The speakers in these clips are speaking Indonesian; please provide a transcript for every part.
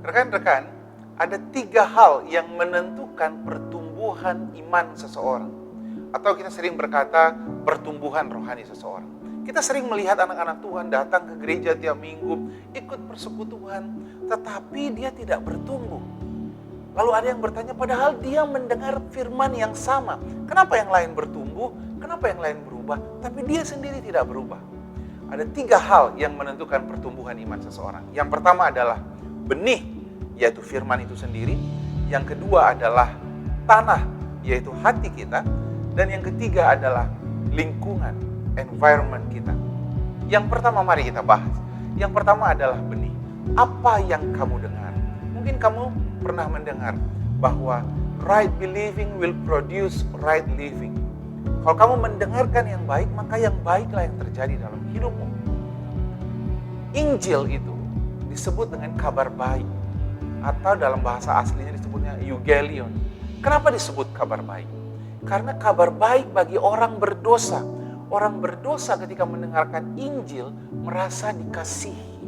Rekan-rekan, ada 3 hal yang menentukan pertumbuhan iman seseorang. Atau kita sering berkata pertumbuhan rohani seseorang. Kita sering melihat anak-anak Tuhan datang ke gereja tiap minggu, ikut persekutuan, tetapi dia tidak bertumbuh. Lalu ada yang bertanya, padahal dia mendengar firman yang sama. Kenapa yang lain bertumbuh? Kenapa yang lain berubah? Tapi dia sendiri tidak berubah. Ada 3 hal yang menentukan pertumbuhan iman seseorang. Yang pertama adalah benih, yaitu firman itu sendiri. Yang kedua adalah tanah, yaitu hati kita. Dan yang ketiga adalah lingkungan, environment kita. Yang pertama mari kita bahas. Yang pertama adalah benih. Apa yang kamu dengar? Mungkin kamu pernah mendengar bahwa right believing will produce right living. Kalau kamu mendengarkan yang baik, maka yang baiklah yang terjadi dalam hidupmu. Injil itu disebut dengan kabar baik. Atau dalam bahasa aslinya disebutnya Evangelion. Kenapa disebut kabar baik? Karena kabar baik bagi orang berdosa. Orang berdosa ketika mendengarkan Injil merasa dikasihi.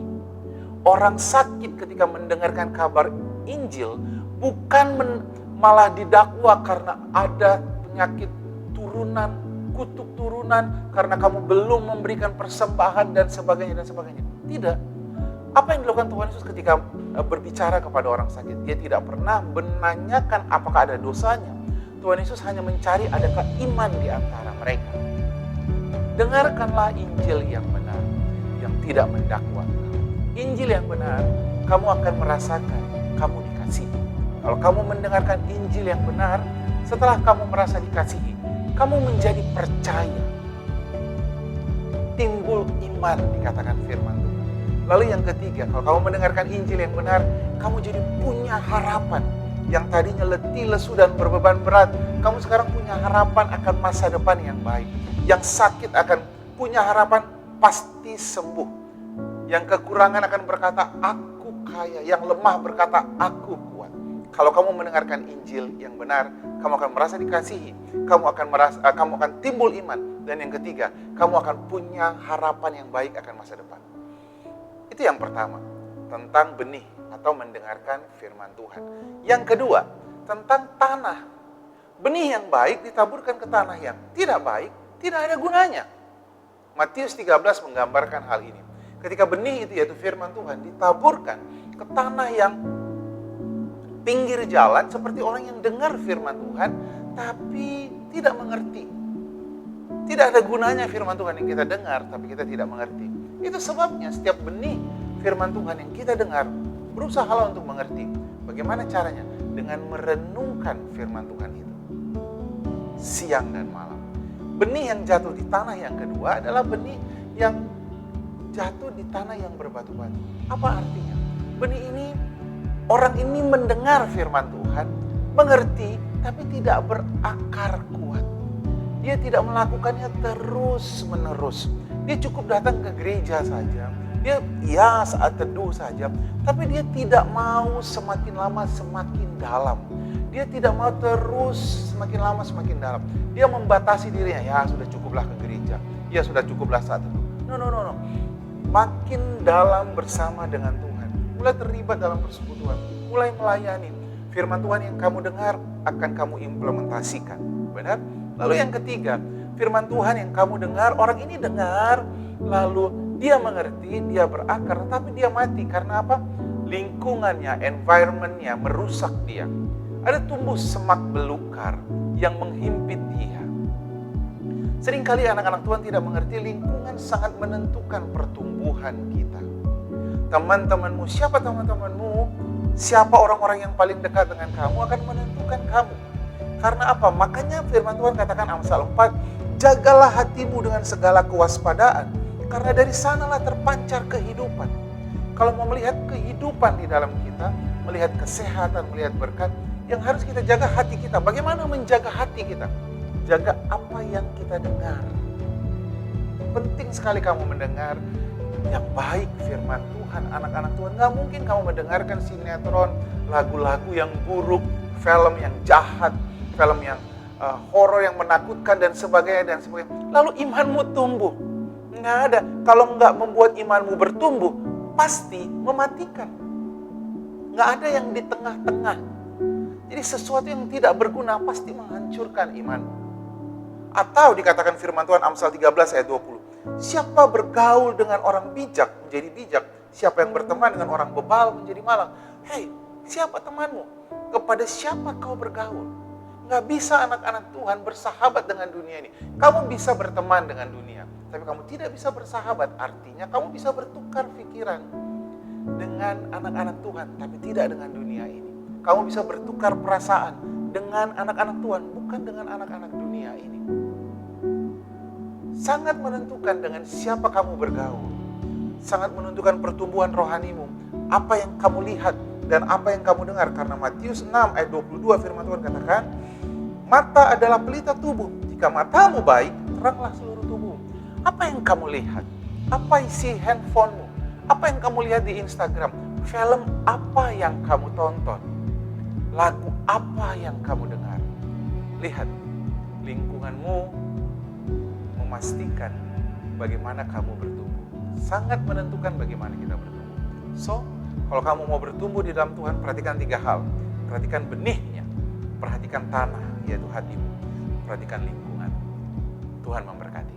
Orang sakit ketika mendengarkan kabar Injil bukan malah didakwa karena ada penyakit turunan, kutuk turunan, karena kamu belum memberikan persembahan dan sebagainya dan sebagainya. Tidak. Apa yang dilakukan Tuhan Yesus ketika berbicara kepada orang sakit? Dia tidak pernah menanyakan apakah ada dosanya. Tuhan Yesus hanya mencari adakah iman di antara mereka. Dengarkanlah Injil yang benar, yang tidak mendakwa. Injil yang benar, kamu akan merasakan kamu dikasihi. Kalau kamu mendengarkan Injil yang benar, setelah kamu merasa dikasihi, kamu menjadi percaya. Timbul iman, dikatakan firman Tuhan. Lalu yang ketiga, kalau kamu mendengarkan Injil yang benar, kamu jadi punya harapan. Yang tadinya letih, lesu, dan berbeban berat, kamu sekarang punya harapan akan masa depan yang baik. Yang sakit akan punya harapan pasti sembuh. Yang kekurangan akan berkata, aku kaya. Yang lemah berkata, aku kuat. Kalau kamu mendengarkan Injil yang benar, kamu akan merasa dikasihi. Kamu akan timbul iman. Dan yang ketiga, kamu akan punya harapan yang baik akan masa depan. Itu yang pertama, tentang benih atau mendengarkan firman Tuhan. Yang kedua, tentang tanah. Benih yang baik ditaburkan ke tanah yang tidak baik, tidak ada gunanya. Matius 13 menggambarkan hal ini. Ketika benih itu, yaitu firman Tuhan, ditaburkan ke tanah yang pinggir jalan, seperti orang yang dengar firman Tuhan, tapi tidak mengerti. Tidak ada gunanya firman Tuhan yang kita dengar, tapi kita tidak mengerti. Itu sebabnya setiap benih firman Tuhan yang kita dengar, berusaha untuk mengerti. Bagaimana caranya? Dengan merenungkan firman Tuhan itu. Siang dan malam. Benih yang jatuh di tanah yang kedua adalah benih yang jatuh di tanah yang berbatu-batu. Apa artinya? Benih ini, orang ini mendengar firman Tuhan, mengerti, tapi tidak berakar kuat. Dia tidak melakukannya terus-menerus. Dia cukup datang ke gereja saja. Dia saat teduh saja. Tapi dia tidak mau semakin lama semakin dalam. Dia tidak mau terus semakin lama semakin dalam. Dia membatasi dirinya. Ya sudah cukuplah ke gereja. Ya sudah cukuplah saat teduh. No. Makin dalam bersama dengan Tuhan. Mulai terlibat dalam persekutuan. Mulai melayani. Firman Tuhan yang kamu dengar akan kamu implementasikan. Benar? Lalu yang ketiga, firman Tuhan yang kamu dengar, orang ini dengar, lalu dia mengerti, dia berakar, tapi dia mati. Karena apa? Lingkungannya, environment-nya merusak dia. Ada tumbuh semak belukar yang menghimpit dia. Seringkali anak-anak Tuhan tidak mengerti lingkungan sangat menentukan pertumbuhan kita. Teman-temanmu, siapa teman-temanmu, siapa orang-orang yang paling dekat dengan kamu akan menentukan kamu. Karena apa? Makanya firman Tuhan katakan Amsal 4, jagalah hatimu dengan segala kewaspadaan, karena dari sanalah terpancar kehidupan. Kalau mau melihat kehidupan di dalam kita, melihat kesehatan, melihat berkat, yang harus kita jaga hati kita. Bagaimana menjaga hati kita? Jaga apa yang kita dengar. Penting sekali kamu mendengar yang baik firman Tuhan. Anak-anak Tuhan, gak mungkin kamu mendengarkan sinetron, lagu-lagu yang buruk, film yang jahat, film yang horor yang menakutkan dan sebagainya. Lalu imanmu tumbuh. Nggak ada. Kalau nggak membuat imanmu bertumbuh, pasti mematikan. Nggak ada yang di tengah-tengah. Jadi sesuatu yang tidak berguna pasti menghancurkan imanmu. Atau dikatakan firman Tuhan Amsal 13 ayat 20. Siapa bergaul dengan orang bijak menjadi bijak. Siapa yang berteman dengan orang bebal menjadi malang. Hei, siapa temanmu? Kepada siapa kau bergaul? Nggak bisa anak-anak Tuhan bersahabat dengan dunia ini. Kamu bisa berteman dengan dunia, tapi kamu tidak bisa bersahabat. Artinya kamu bisa bertukar pikiran dengan anak-anak Tuhan, tapi tidak dengan dunia ini. Kamu bisa bertukar perasaan dengan anak-anak Tuhan, bukan dengan anak-anak dunia ini. Sangat menentukan dengan siapa kamu bergaul. Sangat menentukan pertumbuhan rohanimu. Apa yang kamu lihat dan apa yang kamu dengar. Karena Matius 6 ayat 22 firman Tuhan katakan, mata adalah pelita tubuh. Jika matamu baik, teranglah seluruh tubuh. Apa yang kamu lihat? Apa isi handphonemu? Apa yang kamu lihat di Instagram? Film apa yang kamu tonton? Lagu apa yang kamu dengar? Lihat, lingkunganmu memastikan bagaimana kamu bertumbuh. Sangat menentukan bagaimana kita bertumbuh. So, kalau kamu mau bertumbuh di dalam Tuhan, perhatikan 3 hal. Perhatikan benihnya, perhatikan tanah, yaitu hatimu, perhatikan lingkungan. Tuhan memberkati.